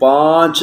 5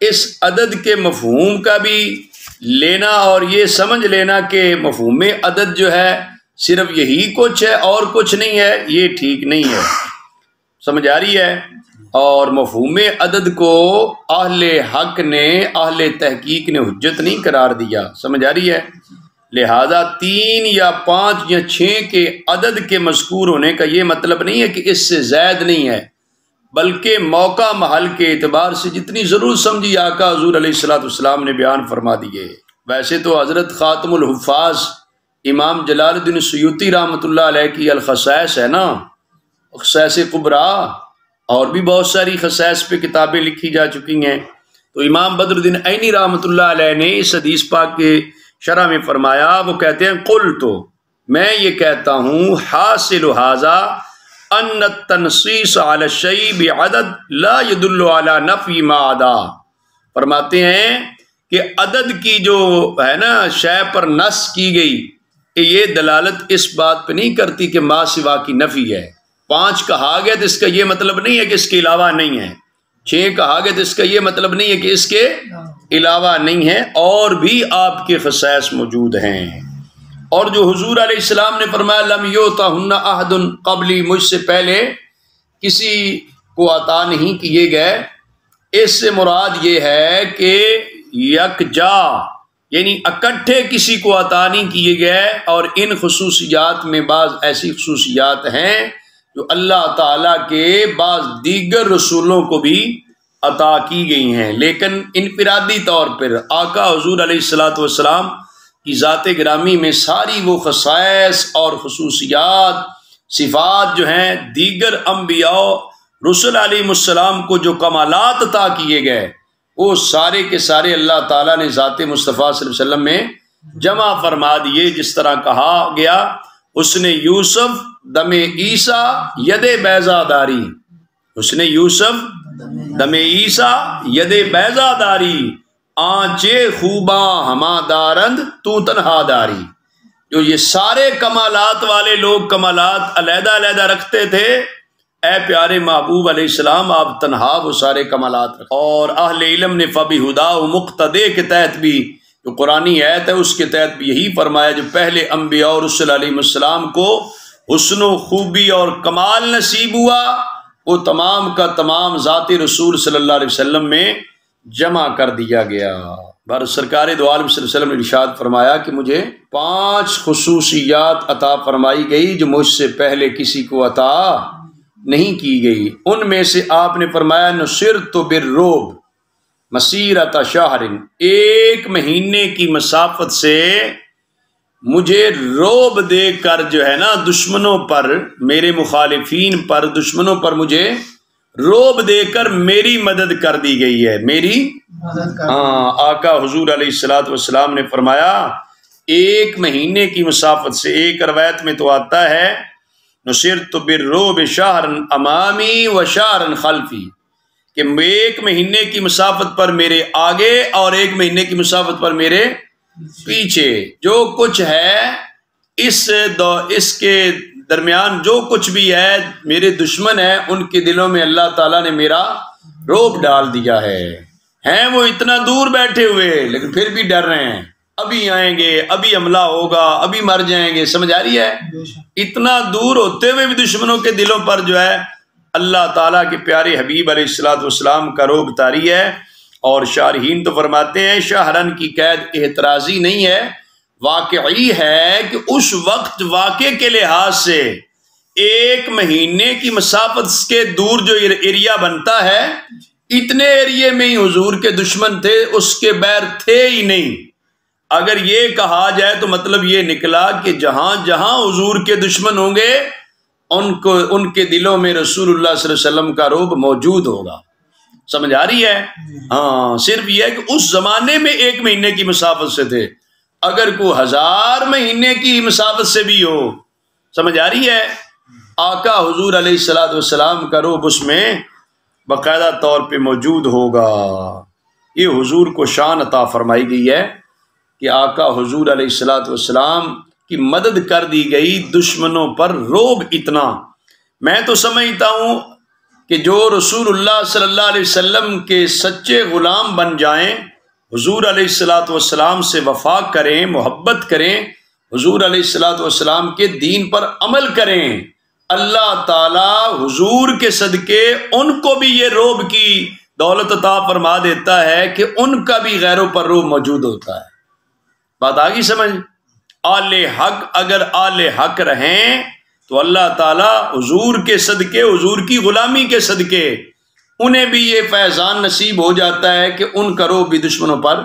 اس عدد کے مفہوم کا بھی لینا اور یہ سمجھ لینا کہ مفہوم عدد جو ہے صرف یہی کچھ ہے اور کچھ نہیں ہے، یہ ٹھیک نہیں ہے، سمجھ آ رہی ہے؟ اور مفہوم عدد کو اہل حق نے، اہل تحقیق نے حجت نہیں قرار دیا، سمجھ آ رہی ہے؟ لہذا 3 یا 5 یا 6 کے عدد کے مذکور ہونے کا یہ مطلب نہیں ہے کہ اس سے زائد نہیں ہے، بلکہ موقع محل کے اعتبار سے جتنی ضرورت سمجھی آقا حضور علیہ السلام نے بیان فرما دیے۔ ویسے تو حضرت خاتم الحفاظ امام جلال الدین سیوطی رحمۃ اللہ علیہ کی الخصائص ہے نا، خصائص کبریٰ، اور بھی بہت ساری خصائص پہ کتابیں لکھی جا چکی ہیں۔ تو امام بدر الدین عینی رحمۃ اللہ علیہ نے اس حدیث پاک کے شرح میں فرمایا، وہ کہتے ہیں قلت، میں یہ کہتا ہوں، حاصل ھذا ان التنصیص علی الشیء بعدد لا يدل علی نفی ما عدا، فرماتے ہیں کہ عدد کی جو ہے نا شے پر نص کی گئی کہ یہ دلالت اس بات پہ نہیں کرتی کہ ما سوا کی نفی ہے۔ 5 کہا گیا تو اس کا یہ مطلب نہیں ہے کہ اس کے علاوہ نہیں ہے، 6 کہا گیا تو اس کا یہ مطلب نہیں ہے کہ اس کے علاوہ نہیں ہے، اور بھی آپ کے خصائص موجود ہیں۔ اور جو حضور علیہ السلام نے فرمایا لم یؤتہن احد قبلی، مجھ سے پہلے کسی کو عطا نہیں کیے گئے، اس سے مراد یہ ہے کہ یکجا یعنی اکٹھے کسی کو عطا نہیں کیے گئے، اور ان خصوصیات میں بعض ایسی خصوصیات ہیں جو اللہ تعالیٰ کے بعض دیگر رسولوں کو بھی عطا کی گئی ہیں، لیکن انفرادی طور پر آقا حضور علیہ السلام کی ذات گرامی میں ساری وہ خصائص اور خصوصیات، صفات جو ہیں دیگر انبیاء رسول علیہ السلام کو جو کمالات عطا کیے گئے، وہ سارے کے سارے اللہ تعالیٰ نے ذات مصطفیٰ صلی اللہ علیہ وسلم میں جمع فرما دیے۔ جس طرح کہا گیا اس نے یوسف دم عیسیٰ ید بیضا داری، اس نے یوسف دم عیسیٰ ید بیضا داری، آنچے خوباں ہما دارند تو تنہا داری۔ جو یہ سارے کمالات والے لوگ کمالات علیحدہ علیحدہ رکھتے تھے، اے پیارے محبوب علیہ السلام آپ تنہا وہ سارے کمالات رکھتے۔ اور اہل علم نے فبہداہ مقتدی کے تحت بھی جو قرآنی آیت ہے اس کے تحت بھی یہی فرمایا، جو پہلے انبیاء اور رسول علیہ السلام کو حسن و خوبی اور کمال نصیب ہوا، وہ تمام کا تمام ذات رسول صلی اللہ علیہ وسلم میں جمع کر دیا گیا۔ بار سرکار دو عالم صلی اللہ علیہ وسلم نے ارشاد فرمایا کہ مجھے 5 خصوصیات عطا فرمائی گئی جو مجھ سے پہلے کسی کو عطا نہیں کی گئی۔ ان میں سے آپ نے فرمایا نصرت بالرعب مسیرۃ شہر، 1 مہینے کی مسافت سے مجھے رعب دے کر جو ہے نا دشمنوں پر، میرے مخالفین پر، دشمنوں پر مجھے رعب دے کر میری مدد کر دی گئی ہے، میری آقا حضور علیہ السلام نے فرمایا 1 مہینے کی مسافت سے، ایک روایت میں تو آتا ہے نصرت بالرعب شہرا امامی و شہرا خلفی، کہ 1 مہینے کی مسافت پر میرے آگے اور 1 مہینے کی مسافت پر میرے پیچھے، جو کچھ ہے اس کے درمیان جو کچھ بھی ہے میرے دشمن ہیں ان کے دلوں میں اللہ تعالیٰ نے میرا رعب ڈال دیا ہے۔ ہیں وہ اتنا دور بیٹھے ہوئے لیکن پھر بھی ڈر رہے ہیں، ابھی آئیں گے، ابھی حملہ ہوگا، ابھی مر جائیں گے، سمجھ آ رہی ہے؟ اتنا دور ہوتے ہوئے بھی دشمنوں کے دلوں پر جو ہے اللہ تعالیٰ کے پیارے حبیب علیہ السلام کا رعب طاری ہے۔ اور شارحین تو فرماتے ہیں شہرن کی قید اعتراضی نہیں ہے، واقعی ہے کہ اس وقت واقع کے لحاظ سے 1 مہینے کی مسافت کے دور جو ایریا بنتا ہے، اتنے ایریے میں ہی حضور کے دشمن تھے، اس کے بیر تھے ہی نہیں۔ اگر یہ کہا جائے تو مطلب یہ نکلا کہ جہاں جہاں حضور کے دشمن ہوں گے ان کے دلوں میں رسول اللہ صلی اللہ علیہ وسلم کا رعب موجود ہوگا، سمجھ آ رہی ہے؟ ہاں، صرف یہ ہے کہ اس زمانے میں 1 مہینے کی مسافت سے تھے، اگر کوئی 1000 مہینے کی مسافت سے بھی ہو، سمجھ آ رہی ہے؟ آقا حضور علیہ السلام کا رعب اس میں باقاعدہ طور پہ موجود ہوگا۔ یہ حضور کو شان عطا فرمائی گئی ہے کہ آقا حضور علیہ السلام کی مدد کر دی گئی، دشمنوں پر رعب اتنا۔ میں تو سمجھتا ہوں کہ جو رسول اللہ صلی اللہ علیہ وسلم کے سچے غلام بن جائیں، حضور علیہ السلام سے وفا کریں، محبت کریں، حضور علیہ السلام کے دین پر عمل کریں، اللہ تعالی حضور کے صدقے ان کو بھی یہ روب کی دولت عطا فرما دیتا ہے کہ ان کا بھی غیروں پر روب موجود ہوتا ہے۔ بات آگی سمجھ؟ آل حق اگر آل حق رہیں تو اللہ تعالی حضور کے صدقے، حضور کی غلامی کے صدقے انہیں بھی یہ فیضان نصیب ہو جاتا ہے کہ ان کا روب بھی دشمنوں پر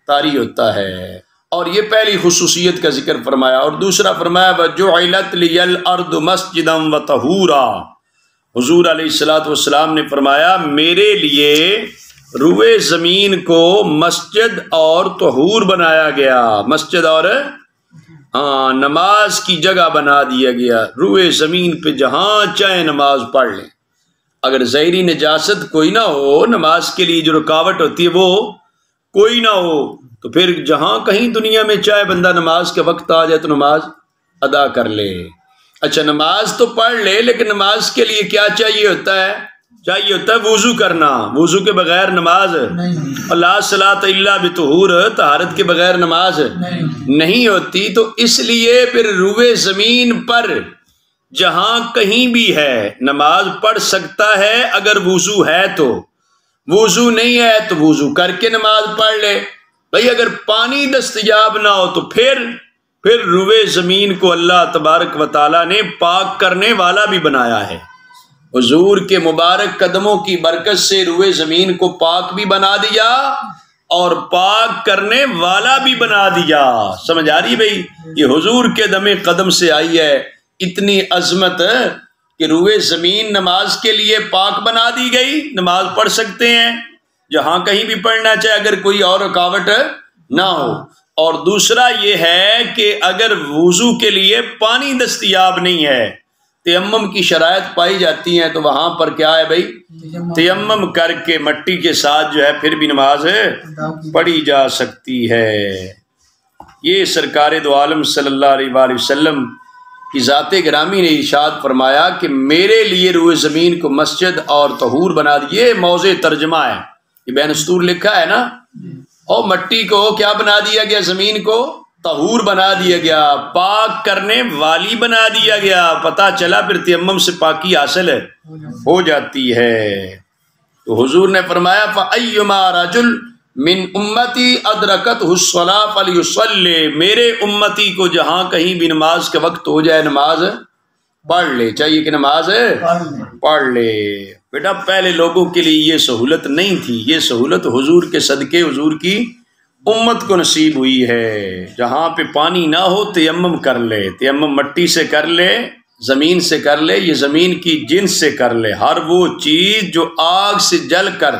طاری ہوتا ہے۔ اور یہ پہلی خصوصیت کا ذکر فرمایا، اور دوسرا فرمایا وَجُعِلَتْ لِيَ الْأَرْضُ مَسْجِدًا وَطَهُورًا، حضور علیہ السلام نے فرمایا میرے لیے روئے زمین کو مسجد اور طہور بنایا گیا، مسجد اور نماز کی جگہ بنا دیا گیا، روئے زمین پہ جہاں چاہے نماز پڑھ لیں۔ اگر ظاہری نجاست کوئی نہ ہو، نماز کے لیے جو رکاوٹ ہوتی ہے وہ کوئی نہ ہو، تو پھر جہاں کہیں دنیا میں چاہے بندہ نماز کے وقت آ جائے تو نماز ادا کر لے۔ اچھا نماز تو پڑھ لے، لیکن نماز کے لیے کیا چاہیے ہوتا ہے؟ چاہیے ہوتا ہے وضو کرنا، وضو کے بغیر نماز لا صلاۃ الا بطہور، طہارت کے بغیر نماز نہیں ہوتی۔ تو اس لیے پھر روئے زمین پر جہاں کہیں بھی ہے نماز پڑھ سکتا ہے اگر وضو ہے تو، وضو نہیں ہے تو وضو کر کے نماز پڑھ لے۔ بھئی اگر پانی دستیاب نہ ہو تو پھر روئے زمین کو اللہ تبارک و تعالیٰ نے پاک کرنے والا بھی بنایا ہے۔ حضور کے مبارک قدموں کی برکت سے روئے زمین کو پاک بھی بنا دیا اور پاک کرنے والا بھی بنا دیا۔ سمجھ آ رہی بھئی؟ یہ حضور کے دم قدم سے آئی ہے اتنی عظمت کہ روئے زمین نماز کے لیے پاک بنا دی گئی، نماز پڑھ سکتے ہیں جہاں کہیں بھی پڑھنا چاہے اگر کوئی اور رکاوٹ نہ ہو۔ اور دوسرا یہ ہے کہ اگر وضو کے لیے پانی دستیاب نہیں ہے، تیمم کی شرائط پائی جاتی ہیں، تو وہاں پر کیا ہے بھائی؟ تیمم کر کے مٹی کے ساتھ جو ہے پھر بھی نماز پڑھی جا سکتی ہے۔ یہ سرکار دو عالم صلی اللہ علیہ وآلہ وسلم کی ذات گرامی نے ارشاد فرمایا کہ میرے لیے روئے زمین کو مسجد اور طہور بنا دیے۔ موضع ترجمہ ہے، یہ بین السطور لکھا ہے نا، اور مٹی کو کیا بنا دیا گیا؟ زمین کو طہور بنا دیا گیا، پاک کرنے والی بنا دیا گیا۔ پتہ چلا پھر تیمم سے پاکی حاصل ہو جاتی ہے۔ تو حضور نے فرمایا فَأَيُّمَا رَجُلٍ مِّنْ أُمَّتِي أَدْرَكَتْهُ الصَّلَاةُ فَلْيُصَلِّ، میرے امتی کو جہاں کہیں بھی نماز کا وقت ہو جائے نماز پڑھ لے، چاہیے کہ نماز پڑھ لے۔ بیٹا پہلے لوگوں کے لیے یہ سہولت نہیں تھی، یہ سہولت حضور کے صدقے حضور کی امت کو نصیب ہوئی ہے۔ جہاں پہ پانی نہ ہو تیمم کر لے، تیمم مٹی سے کر لے، زمین سے کر لے، یہ زمین کی جنس سے کر لے۔ ہر وہ چیز جو آگ سے جل کر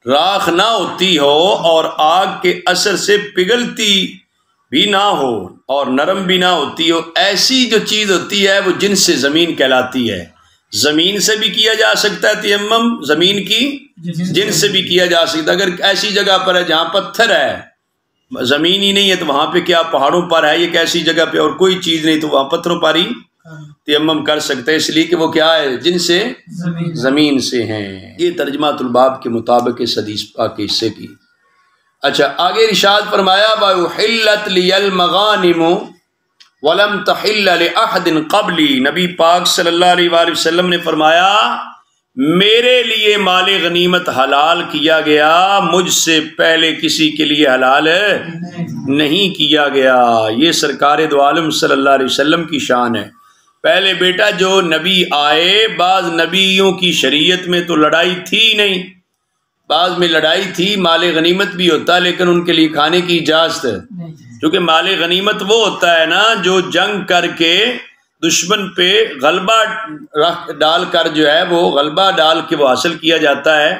راکھ نہ ہوتی ہو اور آگ کے اثر سے پگھلتی بھی نہ ہو اور نرم بھی نہ ہوتی ہو، ایسی جو چیز ہوتی ہے وہ جنس سے زمین کہلاتی ہے۔ زمین سے بھی کیا جا سکتا ہے تیمم، زمین کی جنس سے بھی کیا جا سکتا ہے۔ اگر ایسی جگہ پر ہے جہاں پتھر ہے، زمین ہی نہیں ہے، تو وہاں پہ کیا پہاڑوں پر ہے ایک ایسی جگہ پہ اور کوئی چیز نہیں، تو وہاں پتھروں پر ہی تیمم کر سکتے ہیں، اس لیے کہ وہ کیا ہے؟ جن سے زمین سے ہیں۔ یہ ترجمہ الباب کے مطابق اس حدیث پاک کے حصے کی۔ اچھا آگے ارشاد فرمایا وَأُحِلَّتْ لِيَ الْمَغَانِمُ وَلَمْ تَحِلَّ لِأَحَدٍ قَبْلِي، نبی پاک صلی اللہ علیہ وآلہ وسلم نے فرمایا میرے لیے مال غنیمت حلال کیا گیا، مجھ سے پہلے کسی کے لیے حلال نہیں کیا گیا۔ یہ سرکار دو عالم صلی اللہ علیہ وسلم کی شان ہے۔ پہلے بیٹا جو نبی آئے، بعض نبیوں کی شریعت میں تو لڑائی تھی نہیں، بعض میں لڑائی تھی، مال غنیمت بھی ہوتا لیکن ان کے لیے کھانے کی اجازت ہے، کیونکہ مال غنیمت وہ ہوتا ہے نا جو جنگ کر کے دشمن پہ غلبہ ڈال کر جو ہے وہ غلبہ ڈال کے وہ حاصل کیا جاتا ہے،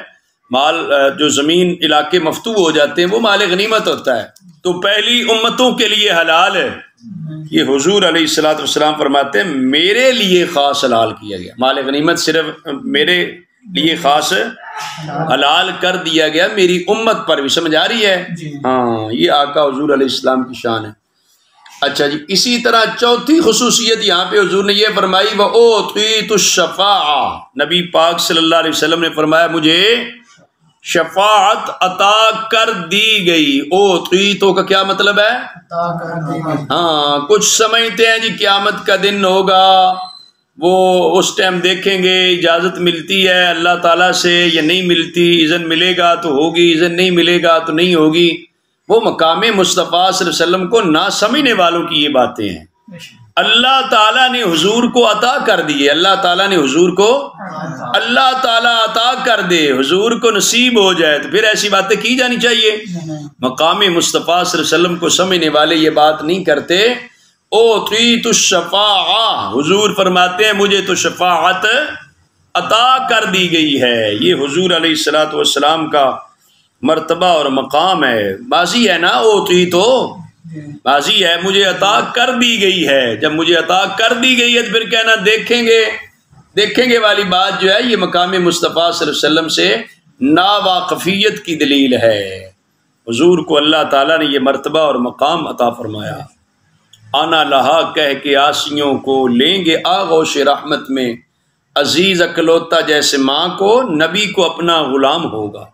مال جو زمین علاقے مفتوح ہو جاتے ہیں وہ مال غنیمت ہوتا ہے، تو پہلی امتوں کے لیے حلال ہے۔ یہ حضور علیہ السلام فرماتے ہیں میرے لیے خاص حلال کیا گیا، مال غنیمت صرف میرے لیے خاص حلال کر دیا گیا، میری امت پر بھی۔ سمجھ آ رہی ہے؟ ہاں، یہ آقا حضور علیہ السلام کی شان ہے۔ اچھا جی، اسی طرح چوتھی خصوصیت یہاں پہ حضور نے یہ فرمائی وَأُعْطِيتُ الشَّفَاعَةَ، نبی پاک صلی اللہ علیہ وسلم نے فرمایا مجھے شفاعت عطا کر دی گئی۔ اوتیتو کا کیا مطلب ہے؟ عطا کر دی گئی۔ ہاں، کچھ سمجھتے ہیں جی قیامت کا دن ہوگا، وہ اس ٹائم دیکھیں گے اجازت ملتی ہے اللہ تعالیٰ سے یا نہیں ملتی، اذن ملے گا تو ہوگی، اذن نہیں ملے گا تو نہیں ہوگی۔ وہ مقام مصطفیٰ صلی اللہ علیہ وسلم کو نہ سمجھنے والوں کی یہ باتیں ہیں۔ اللہ تعالیٰ نے حضور کو عطا کر دیے، اللہ تعالیٰ نے حضور کو اللہ تعالیٰ عطا کر دے، حضور کو نصیب ہو جائے تو پھر ایسی باتیں کی جانی چاہیے۔ مقام مصطفیٰ صلی اللہ علیہ وسلم کو سمجھنے والے یہ بات نہیں کرتے۔ اوتیت الشفاعہ، حضور فرماتے ہیں مجھے تو شفاعت عطا کر دی گئی ہے۔ یہ حضور علیہ الصلوۃ والسلام کا مرتبہ اور مقام ہے۔ بازی ہے نا، اوتیتو بازی ہے، مجھے عطا کر دی گئی ہے۔ جب مجھے عطا کر دی گئی ہے تو پھر کہنا دیکھیں گے والی بات جو ہے یہ مقام مصطفیٰ صلی اللہ علیہ وسلم سے ناواقفیت کی دلیل ہے۔ حضور کو اللہ تعالیٰ نے یہ مرتبہ اور مقام عطا فرمایا۔ آنا لہا کہہ کے آسیوں کو لیں گے آغوش رحمت میں، عزیز اکلوتا جیسے ماں کو نبی کو اپنا غلام ہوگا۔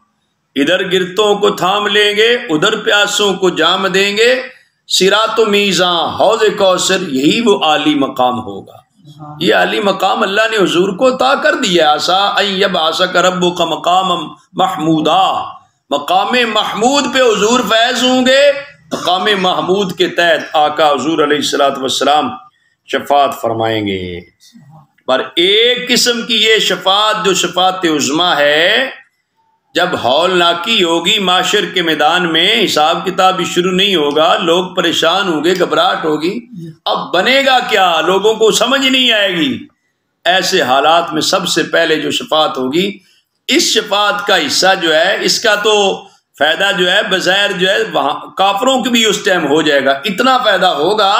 ادھر گرتوں کو تھام لیں گے، ادھر پیاسوں کو جام دیں گے، صراط و میزاں حوض کوثر یہی وہ عالی مقام ہوگا۔ یہ عالی مقام اللہ نے حضور کو عطا کر دیا۔ عسیٰ ان یبعثک ربک مقاما محمودا، مقام محمود پہ حضور فیض ہوں گے۔ مقام محمود کے تحت آقا حضور علیہ الصلوۃ والسلام شفاعت فرمائیں گے۔ پر ایک قسم کی یہ شفاعت جو شفاعت عظمیٰ ہے، جب ہولناکی ہوگی معاشر کے میدان میں، حساب کتاب بھی شروع نہیں ہوگا، لوگ پریشان ہوں گے، گھبراہٹ ہوگی، اب بنے گا کیا، لوگوں کو سمجھ نہیں آئے گی۔ ایسے حالات میں سب سے پہلے جو شفاعت ہوگی، اس شفاعت کا حصہ جو ہے، اس کا تو فائدہ جو ہے بظاہر جو ہے وہاں کافروں کی بھی اس ٹائم ہو جائے گا۔ اتنا فائدہ ہوگا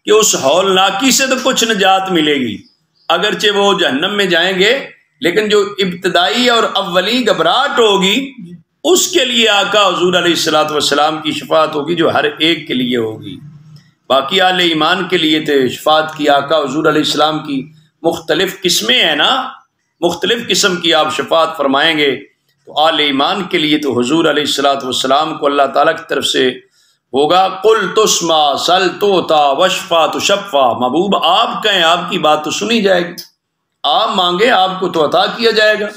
کہ اس ہولناکی سے تو کچھ نجات ملے گی، اگرچہ وہ جہنم میں جائیں گے، لیکن جو ابتدائی اور اولی گھبراہٹ ہوگی اس کے لیے آقا حضور علیہ الصلوۃ والسلام کی شفاعت ہوگی، جو ہر ایک کے لیے ہوگی۔ باقی اہل ایمان کے لیے تو شفاعت کی آقا حضور علیہ السلام کی مختلف قسمیں ہیں نا، مختلف قسم کی آپ شفاعت فرمائیں گے۔ تو اہل ایمان کے لیے تو حضور علیہ الصلوۃ والسلام کو اللہ تعالیٰ کی طرف سے ہوگا قل تسمع سل توتا وشفع تشفع، محبوب آپ کہیں آپ کی بات تو سنی جائے گی، آپ مانگیں آپ کو تو عطا کیا جائے گا،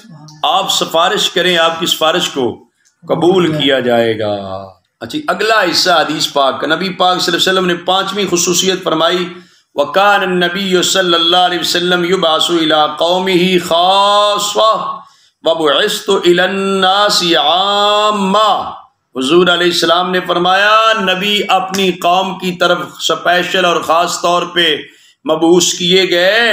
آپ سفارش کریں آپ کی سفارش کو قبول کیا جائے گا۔ اچھا، اگلا حصہ حدیث پاک کا، نبی پاک صلی اللہ علیہ وسلم نے پانچویں خصوصیت فرمائی وَكَانَ النَّبِيُّ صلی اللہ علیہ وسلم يُبْعَثُ إِلَىٰ قَوْمِهِ خَاصَّةً وَبُعِثْتُ إِلَى النَّاسِ عَامَّةً۔ حضور علیہ السلام نے فرمایا نبی اپنی قوم کی طرف اسپیشل اور خاص طور پہ مبعوث کیے گئے۔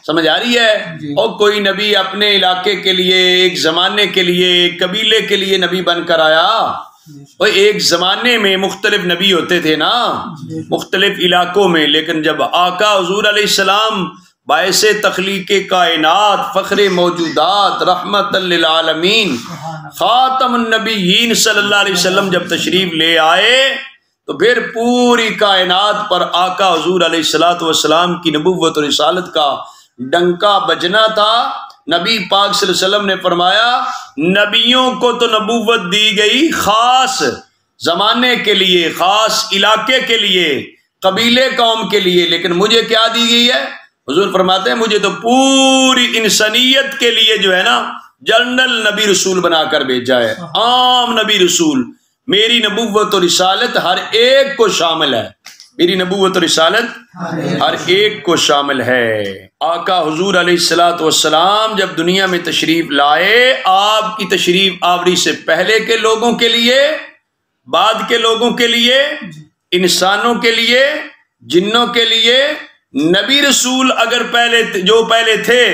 سمجھ آ رہی ہے؟ اور کوئی نبی اپنے علاقے کے لیے، ایک زمانے کے لیے، ایک قبیلے کے لیے نبی بن کر آیا؟ اور ایک زمانے میں مختلف نبی ہوتے تھے نا، مختلف علاقوں میں، لیکن جب آقا حضور علیہ السلام باعث تخلیق کائنات، فخر موجودات، رحمت للعالمین، خاتم النبیین صلی اللہ علیہ وسلم جب تشریف لے آئے تو پھر پوری کائنات پر آقا حضور علیہ الصلوۃ والسلام کی نبوت اور رسالت کا ڈنکا بجنا تھا۔ نبی پاک صلی اللہ علیہ وسلم نے فرمایا نبیوں کو تو نبوت دی گئی خاص زمانے کے لیے، خاص علاقے کے لیے، قبیلے قوم کے لیے، لیکن مجھے کیا دی گئی ہے؟ حضور فرماتے ہیں مجھے تو پوری انسانیت کے لیے جو ہے نا جنرل نبی رسول بنا کر بھیجا ہے، عام نبی رسول۔ میری نبوت اور رسالت ہر ایک کو شامل ہے، میری نبوت اور رسالت ہر ایک کو شامل ہے۔ آقا حضور علیہ الصلوۃ والسلام جب دنیا میں تشریف لائے، آپ کی تشریف آوری سے پہلے کے لوگوں کے لیے، بعد کے لوگوں کے لیے، انسانوں کے لیے، جنوں کے لیے، نبی رسول اگر پہلے تھے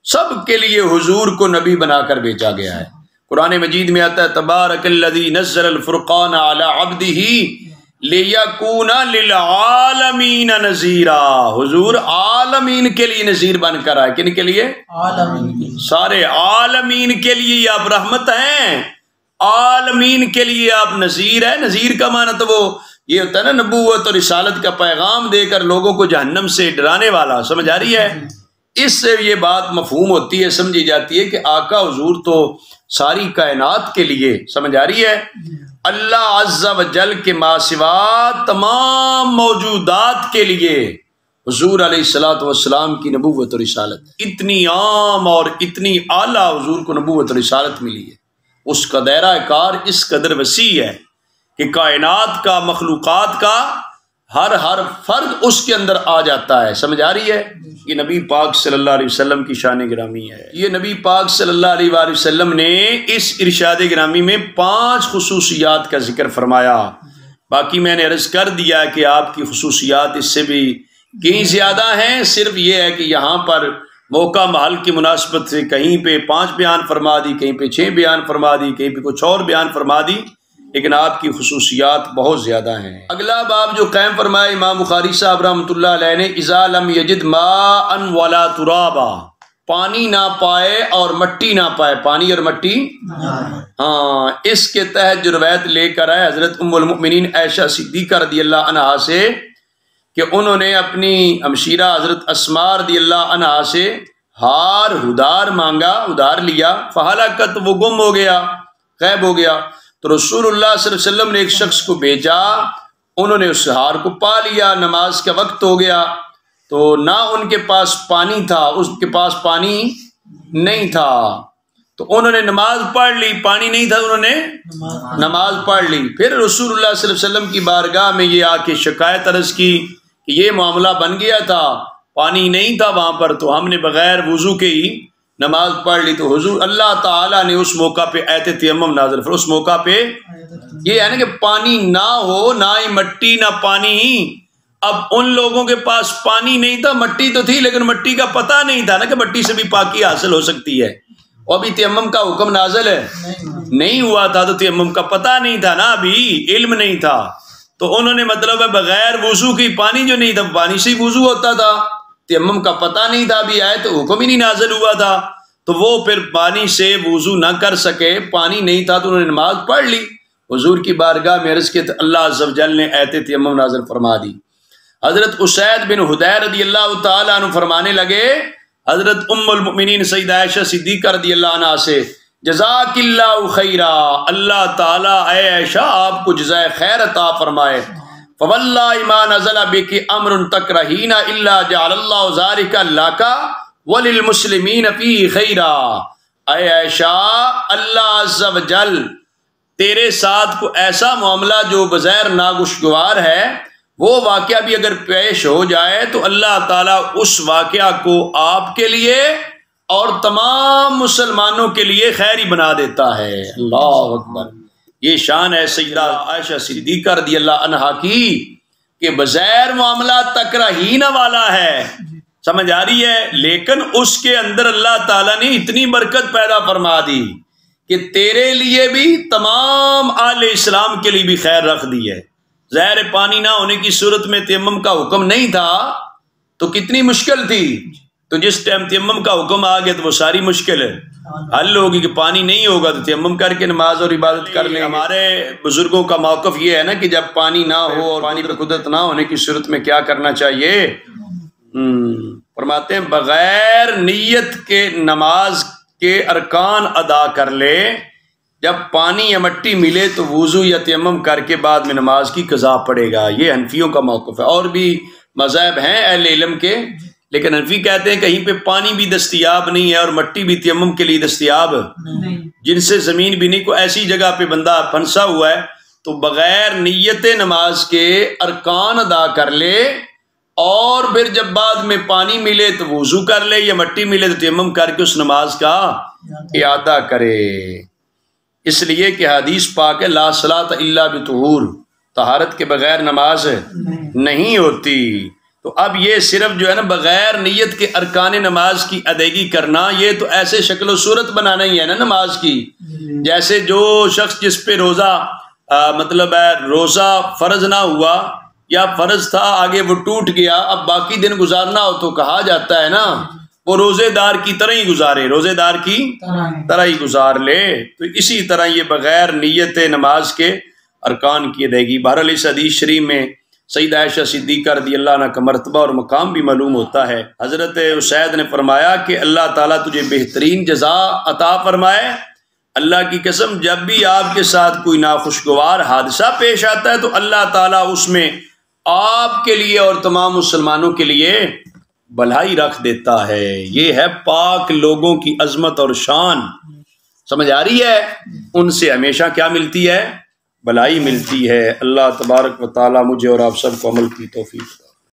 سب کے لیے حضور کو نبی بنا کر بھیجا گیا ہے۔ قرآن مجید میں آتا ہے تبارک الذی نزل الفرقان علی عبدہ لیکون للعالمین نذیرا۔ حضور عالمین کے لیے نذیر بن کر آئے، کن کے لیے؟ عالمین، سارے عالمین کے لیے آپ رحمت ہیں، عالمین کے لیے آپ نذیر ہیں۔ نذیر کا معنی تو وہ یہ ہوتا ہے نا نبوت اور رسالت کا پیغام دے کر لوگوں کو جہنم سے ڈرانے والا، سمجھ آ رہی ہے؟ اس سے یہ بات مفہوم ہوتی ہے، سمجھی جاتی ہے کہ آقا حضور تو ساری کائنات کے لیے، سمجھ آ رہی ہے، اللہ عز و جل کے ما سوا تمام موجودات کے لیے حضور علیہ الصلوۃ والسلام کی نبوت اور رسالت اتنی عام اور اتنی اعلیٰ حضور کو نبوت اور رسالت ملی ہے، اس کا دائرہ کار اس قدر وسیع ہے کہ کائنات کا، مخلوقات کا ہر فرد اس کے اندر آ جاتا ہے، سمجھ آ رہی ہے؟ یہ نبی پاک صلی اللہ علیہ وسلم کی شان گرامی ہے۔ یہ نبی پاک صلی اللہ علیہ وآلہ وسلم نے اس ارشاد گرامی میں 5 خصوصیات کا ذکر فرمایا، باقی میں نے عرض کر دیا کہ آپ کی خصوصیات اس سے بھی کہیں زیادہ ہیں، صرف یہ ہے کہ یہاں پر موقع محل کی مناسبت سے کہیں پہ 5 بیان فرما دی، کہیں پہ 6 بیان فرما دی، کہیں پہ کچھ اور بیان فرما دی، لیکن آپ کی خصوصیات بہت زیادہ ہیں۔ اگلا باب جو قائم فرمایا امام بخاری صاحب رحمۃ اللہ علیہ نے، اذا لم یجد ماء ولا ترابا، پانی نہ پائے اور مٹی نہ پائے، پانی اور مٹی، ہاں، اس کے تحت جو روایت لے کر آئے حضرت ام المؤمنین عائشہ صدیقہ رضی اللہ عنہا سے کہ انہوں نے اپنی ہمشیرہ حضرت اسماء رضی اللہ عنہا سے ہار ادھار مانگا، ادھار لیا، فہلکت، وہ گم ہو گیا، غائب ہو گیا، تو رسول اللہ صلی اللہ علیہ وسلم نے ایک شخص کو بھیجا، انہوں نے اس ہار کو پا لیا، نماز کا وقت ہو گیا، تو نہ ان کے پاس پانی تھا، اس کے پاس پانی نہیں تھا، تو انہوں نے نماز پڑھ لی، پانی نہیں تھا، انہوں نے نماز پڑھ لی۔ پھر رسول اللہ صلی اللہ علیہ وسلم کی بارگاہ میں یہ آ کے شکایت عرض کی کہ یہ معاملہ بن گیا تھا، پانی نہیں تھا وہاں پر، تو ہم نے بغیر وضو کے ہی نماز پڑھ لی، تو حضور اللہ تعالیٰ نے اس موقع پہ آیت تیمم نازل فرمائی۔ اس موقع پہ یہ ہے نا کہ پانی نہ ہو، نہ ہی مٹی نہ پانی، اب ان لوگوں کے پاس پانی نہیں تھا، مٹی تو تھی لیکن مٹی کا پتہ نہیں تھا نا کہ مٹی سے بھی پاکی حاصل ہو سکتی ہے، اور ابھی تیمم کا حکم نازل ہے نہیں ہوا تھا، تو تیمم کا پتہ نہیں تھا نا، ابھی علم نہیں تھا، تو انہوں نے مطلب ہے بغیر وضو کی، پانی جو نہیں تھا پانی سے ہی وضو ہوتا تھا، تیمم کا پتہ نہیں تھا، ابھی آئے تو حکم ہی نہیں نازل ہوا تھا، تو وہ پھر پانی سے وضو نہ کر سکے، پانی نہیں تھا تو انہوں نے نماز پڑھ لی، حضور کی بارگاہ میں عرض کے تو اللہ عز و جل نے آیت تیمم نازل فرما دی۔ حضرت اسید بن حضیر رضی اللہ تعالیٰ عنہ فرمانے لگے حضرت ام المؤمنین سیدہ عائشہ صدیقہ رضی اللہ عنہا سے، جزاک اللہ خیرا، اللہ تعالیٰ اے عائشہ آپ کو جزائے خیر عطا فرمائے، فواللہ ما نزل بک امر تکرہین الا جعل اللہ ذالک لک وللمسلمین فی خیرا، اے عائشہ اللہ عز و جل تیرے ساتھ کو ایسا معاملہ جو بظاہر ناگوشگوار ہے، وہ واقعہ بھی اگر پیش ہو جائے تو اللہ تعالیٰ اس واقعہ کو آپ کے لیے اور تمام مسلمانوں کے لیے خیری بنا دیتا ہے۔ اللہ اکبر، یہ شان ہے سیدہ عائشہ صدیقہ رضی اللہ عنہا کی کہ بظاہر معاملہ تکرہین والا ہے، سمجھ آ رہی ہے، لیکن اس کے اندر اللہ تعالیٰ نے اتنی برکت پیدا فرما دی کہ تیرے لیے بھی تمام آل اسلام کے لیے بھی خیر رکھ دی ہے۔ ظاہر پانی نہ ہونے کی صورت میں تیمم کا حکم نہیں تھا تو کتنی مشکل تھی، تو جس ٹائم تیمم کا حکم آ گیا تو وہ ساری مشکل حل ہوگی کہ پانی نہیں ہوگا تو تیمم کر کے نماز اور عبادت کر لیں۔ ہمارے بزرگوں کا موقف یہ ہے نا کہ جب پانی نہ ہو اور پانی پر قدرت نہ ہونے کی صورت میں کیا کرنا چاہیے، فرماتے ہیں بغیر نیت کے نماز کے ارکان ادا کر لے، جب پانی یا مٹی ملے تو وضو یا تیمم کر کے بعد میں نماز کی قضا پڑے گا، یہ حنفیوں کا موقف ہے۔ اور بھی مذاہب ہیں اہل علم کے، لیکن حنفی کہتے ہیں کہیں پہ پانی بھی دستیاب نہیں ہے اور مٹی بھی تیمم کے لیے دستیاب نہیں، جن سے زمین بھی نہیں، کوئی ایسی جگہ پہ بندہ پھنسا ہوا ہے تو بغیر نیت نماز کے ارکان ادا کر لے، اور پھر جب بعد میں پانی ملے تو وضو کر لے یا مٹی ملے تو تیمم کر کے اس نماز کا اعادہ کرے، اس لیے کہ حدیث پاک ہے لا صلاۃ الا بطہور، طہارت کے بغیر نماز نہیں ہوتی۔ تو اب یہ صرف جو ہے نا بغیر نیت کے ارکان نماز کی ادائیگی کرنا، یہ تو ایسے شکل و صورت بنانا ہی ہے نا نماز کی، جیسے جو شخص جس پہ روزہ مطلب ہے روزہ فرض نہ ہوا یا فرض تھا آگے وہ ٹوٹ گیا، اب باقی دن گزارنا ہو تو کہا جاتا ہے نا وہ روزے دار کی طرح ہی گزارے، روزے دار کی طرح ہی گزار لے، تو اسی طرح یہ بغیر نیت نماز کے ارکان کی ادائیگی۔ بہرحال اس حدیث شریف میں سیدہ عائشہ صدیقہ رضی اللہ عنہ کا مرتبہ اور مقام بھی معلوم ہوتا ہے۔ حضرت اسید نے فرمایا کہ اللہ تعالیٰ تجھے بہترین جزا عطا فرمائے، اللہ کی قسم جب بھی آپ کے ساتھ کوئی ناخوشگوار حادثہ پیش آتا ہے تو اللہ تعالیٰ اس میں آپ کے لیے اور تمام مسلمانوں کے لیے بھلائی رکھ دیتا ہے۔ یہ ہے پاک لوگوں کی عظمت اور شان، سمجھ آ رہی ہے؟ ان سے ہمیشہ کیا ملتی ہے؟ بھلائی ملتی ہے۔ اللہ تبارک و تعالیٰ مجھے اور آپ سب کو عمل کی توفیق دے۔